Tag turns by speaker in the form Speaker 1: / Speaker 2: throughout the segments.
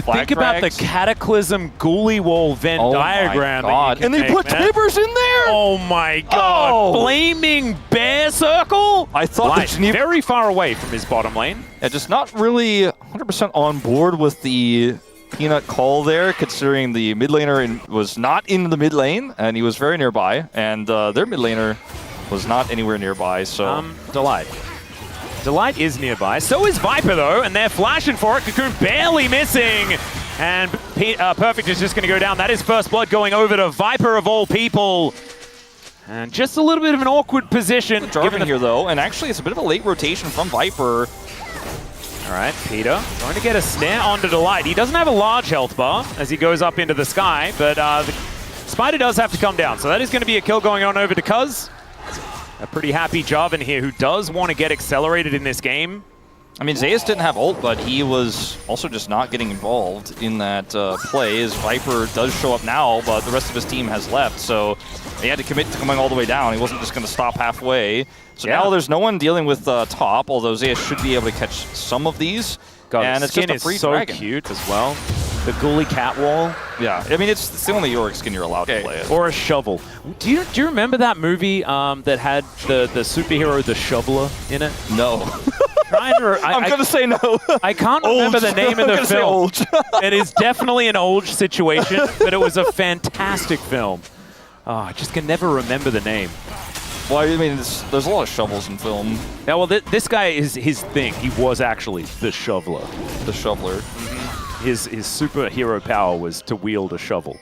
Speaker 1: Think about the Cataclysm Ghoulie Wall Venn diagram.
Speaker 2: And they put Tibbers in there?
Speaker 1: Oh my god. Flaming Bear Circle?
Speaker 2: I thought
Speaker 1: very far away from his bottom lane.
Speaker 2: Yeah, just not really 100% on board with the Peanut call there, considering the mid laner was not in the mid lane, and he was very nearby, and their mid laner was not anywhere nearby, so...
Speaker 1: Delight is nearby. So is Viper, though, and they're flashing for it. Cocoon barely missing. And Perfect is just going to go down. That is first blood going over to Viper of all people. And just a little bit of an awkward position.
Speaker 2: Jarvan here, though, and actually it's a bit of a late rotation from Viper.
Speaker 1: All right, Peter trying to get a snare onto Delight. He doesn't have a large health bar as he goes up into the sky, but the Spider does have to come down. So that is going to be a kill going on over to Cuz. A pretty happy Jarvan here who does want to get accelerated in this game.
Speaker 2: I mean, Zeus didn't have ult, but he was also just not getting involved in that play, as Viper does show up now, but the rest of his team has left, so he had to commit to coming all the way down. He wasn't just going to stop halfway. So now there's no one dealing with top, although Zeus should be able to catch some of these.
Speaker 1: God,
Speaker 2: and it's just a free dragon.
Speaker 1: Cute as well. The Ghoulie cat wall.
Speaker 2: Yeah, I mean, it's the only Yorick skin you're allowed to play it.
Speaker 1: Or a shovel. Do you remember that movie that had the superhero, the Shoveler, in it?
Speaker 2: No.
Speaker 1: I'm
Speaker 2: going to say no.
Speaker 1: I can't remember the name of the film. It is definitely an old situation, but it was a fantastic film. Oh, I just can never remember the name.
Speaker 2: Well, I mean, there's a lot of shovels in film.
Speaker 1: Yeah, well, this guy is his thing. He was actually the Shoveler.
Speaker 2: The Shoveler.
Speaker 1: His superhero power was to wield a shovel.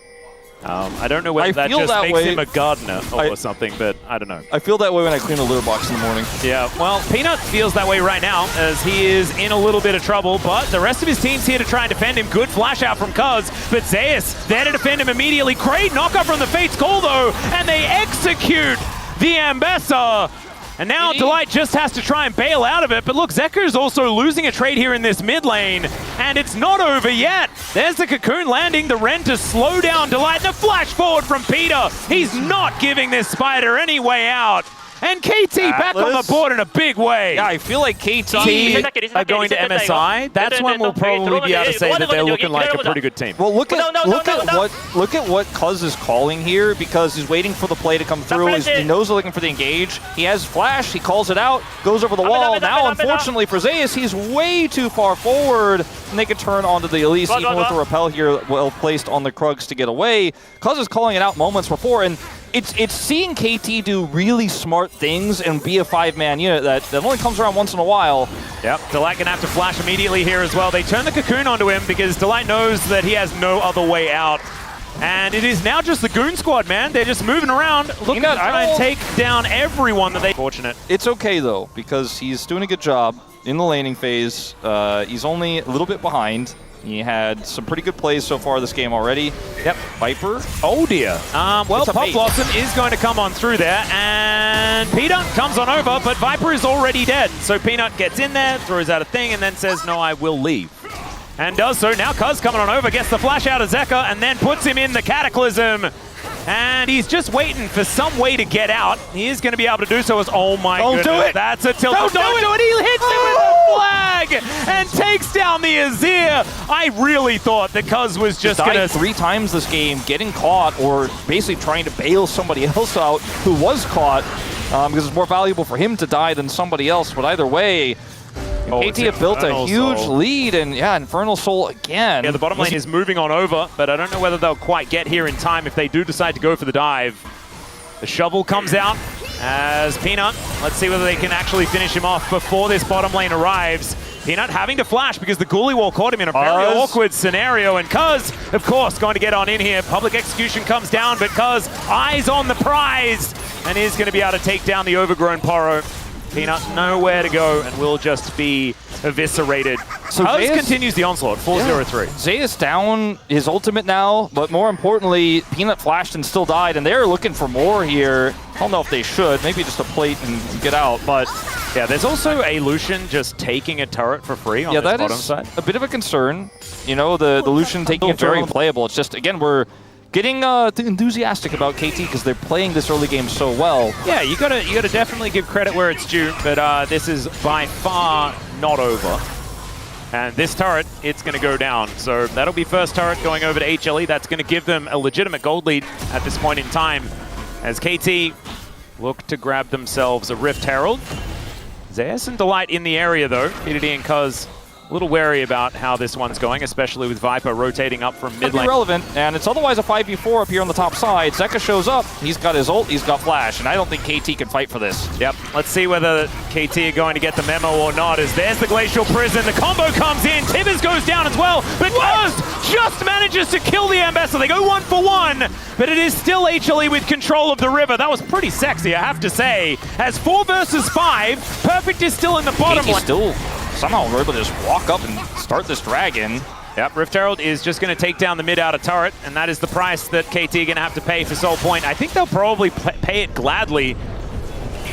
Speaker 1: I don't know whether that just makes him a gardener or something, but I don't know.
Speaker 2: I feel that way when I clean a litter box in the morning.
Speaker 1: Yeah, well, Peanut feels that way right now as he is in a little bit of trouble, but the rest of his team's here to try and defend him. Good flash out from Cuz, but Zeus there to defend him immediately. Great knockup from the Fates Call, though, and they execute the Ambassador. And now Delight just has to try and bail out of it. But look, Zekker's also losing a trade here in this mid lane. And it's not over yet. There's the Cocoon landing. The Rend to slow down Delight. The flash forward from Peter. He's not giving this Spider any way out. And KT back on the board in a big way.
Speaker 2: Yeah, I feel like KT
Speaker 1: are going to MSI. That's when we'll probably be able to say that they're looking like a pretty good team.
Speaker 2: Well, look at what Cuz is calling here, because he's waiting for the play to come through. He knows they're looking for the engage. He has flash. He calls it out. Goes over the wall. Now, unfortunately for Zeus, he's way too far forward, and they can turn onto the Elise even with the repel here well placed on the Krugs to get away. Cuz is calling it out moments before, and it's seeing KT do really smart things and be a five-man unit that only comes around once in a while.
Speaker 1: Yep, Delight gonna have to flash immediately here as well. They turn the Cocoon onto him because Delight knows that he has no other way out. And it is now just the Goon Squad, man. They're just moving around, looking to try and take down everyone that they... Fortunate.
Speaker 2: It's okay, though, because he's doing a good job in the laning phase. He's only a little bit behind. He had some pretty good plays so far this game already. Yep, Viper.
Speaker 1: Oh dear. Well, Pop Blossom is going to come on through there, and Peanut comes on over, but Viper is already dead. So Peanut gets in there, throws out a thing, and then says, no, I will leave. And does so. Now Cuz coming on over, gets the flash out of Zekker, and then puts him in the Cataclysm. And he's just waiting for some way to get out. He is going to be able to do so as, oh my goodness.
Speaker 2: Don't do it!
Speaker 1: That's a tilt. Don't do it! He hits him with a flag and takes down the Azir. I really thought that Cuz was just going to...
Speaker 2: 3 times this game, getting caught or basically trying to bail somebody else out who was caught, because it's more valuable for him to die than somebody else. But either way, KT have built a huge lead, and yeah, Infernal Soul again.
Speaker 1: Yeah, the bottom lane is moving on over, but I don't know whether they'll quite get here in time if they do decide to go for the dive. The shovel comes out as Peanut. Let's see whether they can actually finish him off before this bottom lane arrives. Peanut having to flash because the Ghoulie Wall caught him in a very awkward scenario, and Cuz, of course, going to get on in here. Public execution comes down, but Cuz, eyes on the prize, and is going to be able to take down the overgrown Poro. Peanut nowhere to go and will just be eviscerated. So Cuz continues the onslaught, 4-0-3.
Speaker 2: Zeus down his ultimate now, but more importantly, Peanut flashed and still died, and they're looking for more here. I don't know if they should, maybe just a plate and get out, but...
Speaker 1: Yeah, there's also a Lucian just taking a turret for free on this bottom side.
Speaker 2: A bit of a concern. You know, the Lucian taking it very playable. It's just, again, we're getting enthusiastic about KT because they're playing this early game so well.
Speaker 1: Yeah, you gotta definitely give credit where it's due, but this is by far not over. And this turret, it's going to go down. So that'll be first turret going over to HLE. That's going to give them a legitimate gold lead at this point in time. As KT look to grab themselves a Rift Herald. Zeus and Delight in the area though. PDD and Cuz a little wary about how this one's going, especially with Viper rotating up from mid lane.
Speaker 2: Irrelevant, and it's otherwise a 5v4 up here on the top side. Zeka shows up, he's got his ult, he's got flash, and I don't think KT can fight for this.
Speaker 1: Yep, let's see whether KT are going to get the memo or not, as there's the Glacial Prison, the combo comes in, Tibbers goes down as well, but Cuz just manages to kill the Ambassador. They go 1 for 1, but it is still HLE with control of the river. That was pretty sexy, I have to say. As 4 versus 5, Perfect is still in the bottom lane.
Speaker 2: Still somehow we're able to just walk up and start this dragon.
Speaker 1: Yep, Rift Herald is just going to take down the mid outer turret, and that is the price that KT are going to have to pay for Soul Point. I think they'll probably pay it gladly,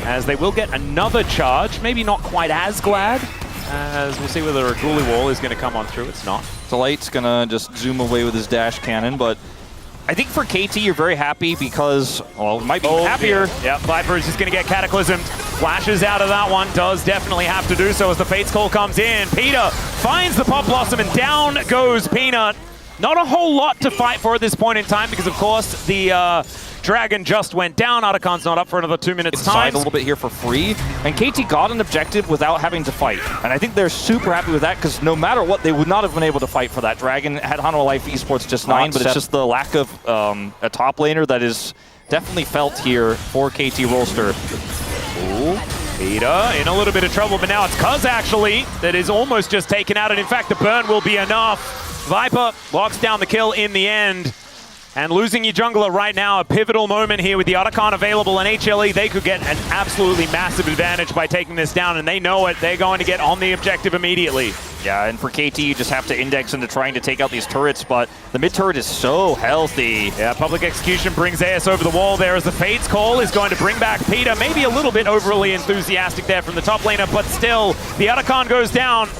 Speaker 1: as they will get another charge. Maybe not quite as glad, as we'll see whether a Ghoulie Wall is going to come on through. It's not.
Speaker 2: Delight's going to just zoom away with his dash cannon, but I think for KT, you're very happy because, well, might be happier.
Speaker 1: Yep, Viper is just going to get cataclysmed. Flashes out of that one, does definitely have to do so as the Fates Call comes in. Peter finds the Pop Blossom and down goes Peanut. Not a whole lot to fight for at this point in time because, of course, the Dragon just went down. Arakan's not up for another 2 minutes time.
Speaker 2: A little bit here for free, and KT got an objective without having to fight. And I think they're super happy with that because no matter what, they would not have been able to fight for that Dragon had Hanwha Life Esports just 9, but it's just the lack of a top laner that is definitely felt here for KT Rolster.
Speaker 1: Ooh, Peter in a little bit of trouble, but now it's Cuz actually that is almost just taken out, and in fact the burn will be enough. Viper locks down the kill in the end. And losing your jungler right now, a pivotal moment here with the Arakan available, and HLE, they could get an absolutely massive advantage by taking this down, and they know it. They're going to get on the objective immediately.
Speaker 2: Yeah, and for KT, you just have to index into trying to take out these turrets, but the mid turret is so healthy.
Speaker 1: Yeah, Public Execution brings AS over the wall there as the Fates Call is going to bring back Peter. Maybe a little bit overly enthusiastic there from the top laner, but still, the Arakan goes down.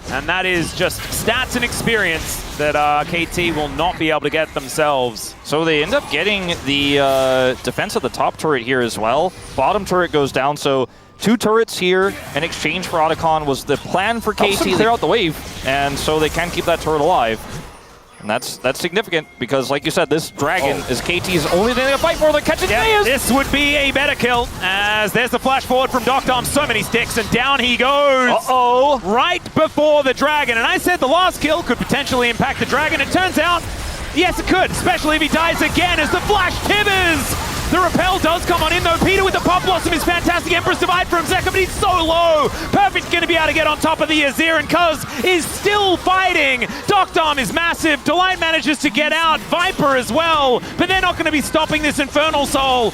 Speaker 1: And that is just stats and experience that KT will not be able to get themselves.
Speaker 2: So they end up getting the defense of the top turret here as well. Bottom turret goes down, so 2 turrets here in exchange for Arakan was the plan for KT to clear out the wave, and so they can keep that turret alive. And that's significant because, like you said, this Dragon is KT's only thing to fight for. They're catching Zeus.
Speaker 1: This would be a better kill, as there's the flash forward from Doctom. So many sticks, and down he goes.
Speaker 2: Uh-oh.
Speaker 1: Right before the Dragon. And I said the last kill could potentially impact the Dragon. It turns out, yes, it could, especially if he dies again as the flash Tibbers. The repel does come on in though. Peter with the Pop Blossom is fantastic. Empress Divide from Zeka, but he's so low. Perfect's going to be able to get on top of the Azir, and Cuz is still fighting. Doctom is massive. Delight manages to get out. Viper as well, but they're not going to be stopping this Infernal Soul.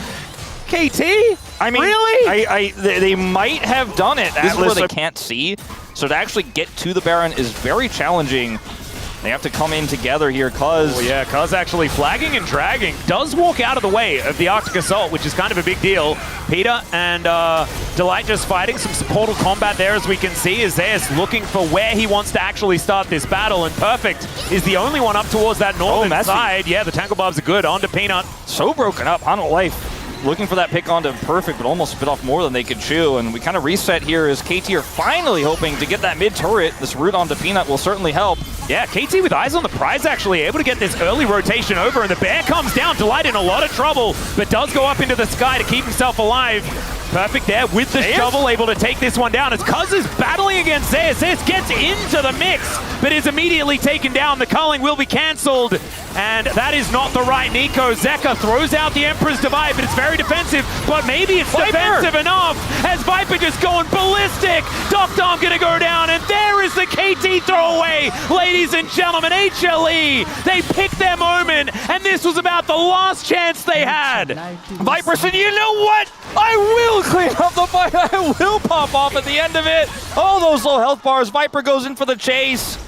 Speaker 1: KT?
Speaker 2: I mean,
Speaker 1: really?
Speaker 2: They might have done it. This is where they can't see. So to actually get to the Baron is very challenging. They have to come in together here, Cuz.
Speaker 1: Oh yeah, Cuz actually flagging and dragging. Does walk out of the way of the Arctic Assault, which is kind of a big deal. Peter and Delight just fighting some supportal combat there, as we can see, as Zeus looking for where he wants to actually start this battle, and Perfect is the only one up towards that northern side. Yeah, the Tangle Barbs are good. Onto Peanut.
Speaker 2: So broken up. Hanwha Life looking for that pick onto Perfect, but almost spit off more than they could chew. And we kind of reset here as KT are finally hoping to get that mid turret. This route onto Peanut will certainly help.
Speaker 1: Yeah, KT with eyes on the prize actually able to get this early rotation over, and the bear comes down. Delight in a lot of trouble, but does go up into the sky to keep himself alive. Perfect there with the shovel, able to take this one down as Cuz is battling against Zeus. Zeus gets into the mix, but is immediately taken down. The culling will be cancelled, and that is not the right Nico. Zeka throws out the Emperor's Divide, but it's very defensive, but maybe it's defensive enough as Viper just going ballistic. Doctom gonna go down, and there is the KT throwaway. Ladies and gentlemen, HLE, they picked their moment, and this was about the last chance they had.
Speaker 2: Viper said, you know what? I will clean up the fight. I will pop off at the end of it. Oh, those low health bars. Viper goes in for the chase.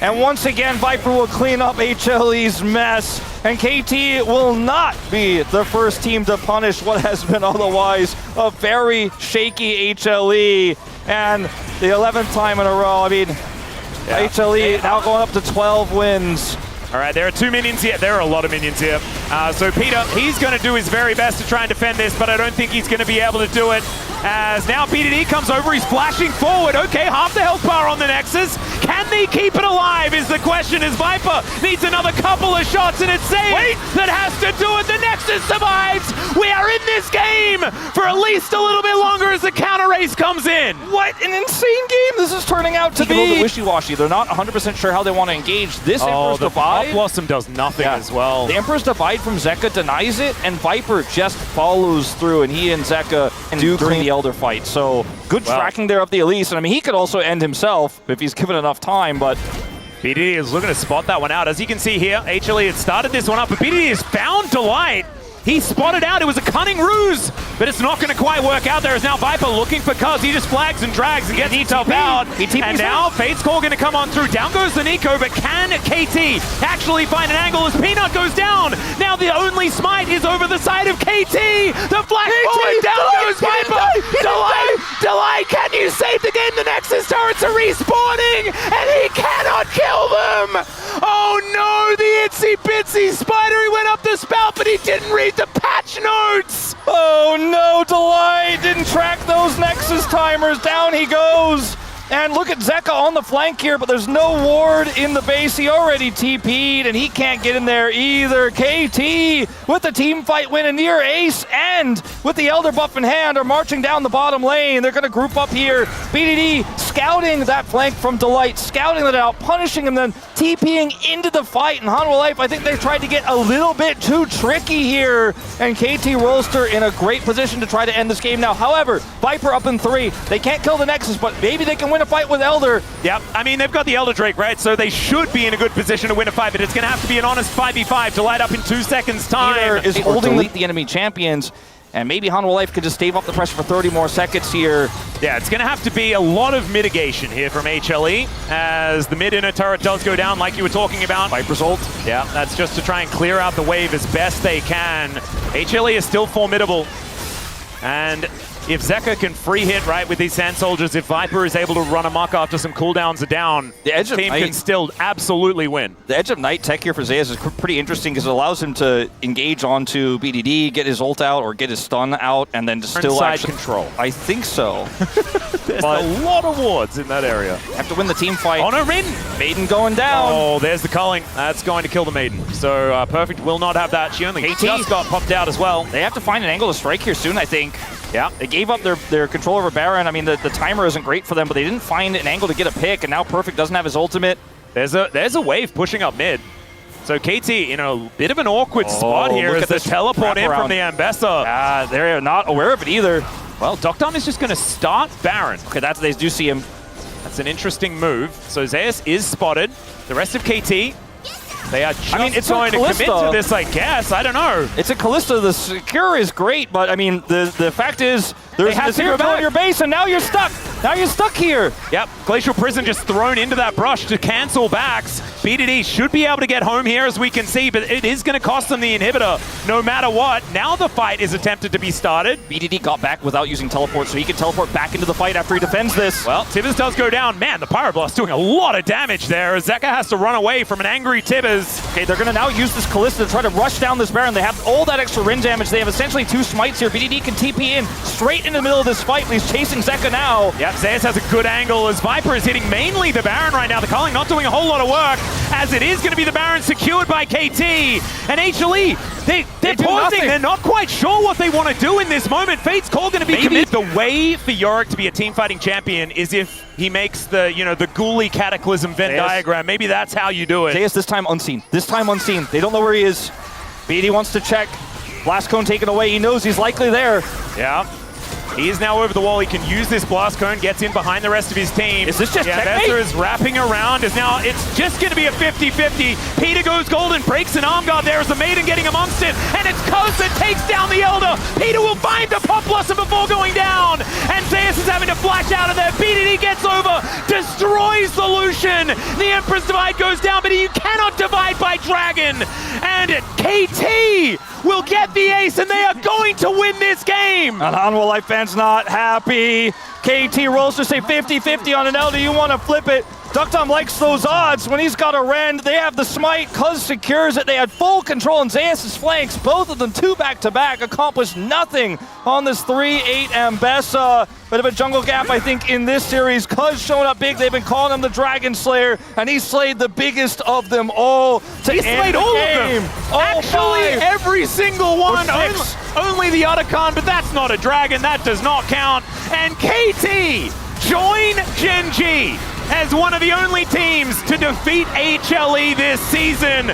Speaker 2: And once again, Viper will clean up HLE's mess. And KT will not be the first team to punish what has been otherwise a very shaky HLE. And the 11th time in a row. I mean, HLE now going up to 12 wins.
Speaker 1: All right, there are 2 minions here. There are a lot of minions here. So Peter, he's going to do his very best to try and defend this, but I don't think he's going to be able to do it. As now BDD comes over, he's flashing forward. Okay, half the health bar on the Nexus. Can they keep it alive is the question, as Viper needs another couple of shots, and it's Zayas that has to do it. The Nexus survives. We are in this game for at least a little bit longer as the counter race comes in.
Speaker 2: What an insane game this is turning out to be. A little bit wishy-washy. They're not 100% sure how they want to engage. This Emperor's Divide.
Speaker 1: Pop Blossom does nothing as well.
Speaker 2: The Emperor's Divide from Zeka denies it, and Viper just follows through, and he and Zeka do clean the Elder fight. So good tracking there of the Elise, and I mean, he could also end himself if he's given enough time, but
Speaker 1: BDD is looking to spot that one out. As you can see here, HLE had started this one up, but BDD has found Delight. He spotted out. It was a cunning ruse, but it's not going to quite work out. There is now Viper looking for Cuz. He just flags and drags and gets himself out. And now Fate's Call going to come on through. Down goes the Nico, but can KT actually find an angle as Peanut goes down? Now the only smite is over the side of KT. The flash forward, down goes Viper. Delight, can you save the game? The Nexus turrets are respawning, and he cannot kill them. Oh no, the itsy bitsy spider. He went up the spout, but he didn't read the patch notes!
Speaker 2: Oh no, Delight didn't track those Nexus timers. Down he goes. And look at Zeka on the flank here, but there's no ward in the base. He already TP'd, and he can't get in there either. KT with the team fight win, a near ace, and with the Elder buff in hand, are marching down the bottom lane. They're going to group up here. BDD scouting that flank from Delight, scouting it out, punishing him, then TPing into the fight. And Hanwha Life, I think they tried to get a little bit too tricky here. And KT Rolster in a great position to try to end this game now. However, Viper up in 3. They can't kill the Nexus, but maybe they can win a fight with Elder.
Speaker 1: Yep, I mean, they've got the Elder Drake, right? So they should be in a good position to win a fight, but it's going to have to be an honest 5v5 to light up in 2 seconds time.
Speaker 2: Either is holding the enemy champions, and maybe Hanwha Life could just stave off the pressure for 30 more seconds here.
Speaker 1: Yeah, it's going to have to be a lot of mitigation here from HLE, as the mid-inner turret does go down like you were talking about.
Speaker 2: Viper's ult.
Speaker 1: Yeah, that's just to try and clear out the wave as best they can. HLE is still formidable, and if Zeka can free hit right with these Sand Soldiers, if Viper is able to run amok after some cooldowns are down, the team can still absolutely win.
Speaker 2: The Edge of Night tech here for Zayas is pretty interesting because it allows him to engage onto BDD, get his ult out or get his stun out, and then just still actually
Speaker 1: control.
Speaker 2: I think so.
Speaker 1: There's a lot of wards in that area.
Speaker 2: Have to win the team fight.
Speaker 1: On a Maiden.
Speaker 2: Maiden going down.
Speaker 1: Oh, there's the culling. That's going to kill the Maiden. So Perfect will not have that. She only just got popped out as well.
Speaker 2: They have to find an angle to strike here soon, I think.
Speaker 1: Yeah,
Speaker 2: they gave up their control over Baron. I mean, the timer isn't great for them, but they didn't find an angle to get a pick, and now Perfect doesn't have his ultimate.
Speaker 1: There's a wave pushing up mid. So KT in a bit of an awkward spot here as they teleport in from the Ambessa.
Speaker 2: They're not aware of it either.
Speaker 1: Well, Docton is just going to start Baron.
Speaker 2: Okay, they do see him.
Speaker 1: That's an interesting move. So Zayas is spotted. The rest of KT, they are just going to commit to this, I guess. I don't know.
Speaker 2: It's a Kalista. The secure is great, but I mean, the fact is, there's a zero on your base, and now you're stuck. Now you're stuck here.
Speaker 1: Yep, Glacial Prison just thrown into that brush to cancel backs. BDD should be able to get home here, as we can see, but it is going to cost them the inhibitor no matter what. Now the fight is attempted to be started.
Speaker 2: BDD got back without using teleport, so he can teleport back into the fight after he defends this.
Speaker 1: Well, Tibbers does go down. Man, the Pyroblast doing a lot of damage there. Zeka has to run away from an angry Tibbers.
Speaker 2: Okay, they're going to now use this Kalista to try to rush down this Baron. They have all that extra Rin damage. They have essentially 2 smites here. BDD can TP in straight in the middle of this fight, but he's chasing Zeka now.
Speaker 1: Yep, Zayas has a good angle as Viper is hitting mainly the Baron right now. The culling not doing a whole lot of work, as it is going to be the Baron secured by KT. And HLE, they're pausing. They're not quite sure what they want to do in this moment. Fate's Call going to be committed. The way for Yorick to be a team fighting champion is if he makes the, the Ghoulie Cataclysm Venn diagram. Maybe that's how you do it.
Speaker 2: Zayas this time unseen. This time unseen. They don't know where he is. BD wants to check. Blast Cone taken away. He knows he's likely there.
Speaker 1: Yeah. He is now over the wall. He can use this Blast Cone, gets in behind the rest of his team.
Speaker 2: Is this just checkmate?
Speaker 1: Vesser is wrapping around. It's just going to be a 50-50. Peter goes golden, breaks an arm guard there as the Maiden getting amongst it, and it's Cuz that takes down the Elder. Peter will find the Pop Blossom before going down, and Zayas is having to flash out of there. BDD gets over, destroys the Lucian. The Emperor's Divide goes down, but you cannot divide by Dragon. And KT will get the ace, and they are going to win this game.
Speaker 2: And Hanwha Life fans not happy. KT Rolster say 50-50 on an L. Do you want to flip it? Duckdom likes those odds. When he's got a rend, they have the smite. Cuz secures it. They had full control on Zeus' flanks. Both of them 2 back-to-back accomplished nothing on this 3-8 Ambessa. Bit of a jungle gap, I think, in this series. Cuz showing up big. They've been calling him the Dragon Slayer, and he slayed the biggest of them all to
Speaker 1: He slayed all of them. Actually, every single one. Only the Otacon, but that's not a dragon. That does not count. And KT join Gen G as one of the only teams to defeat HLE this season.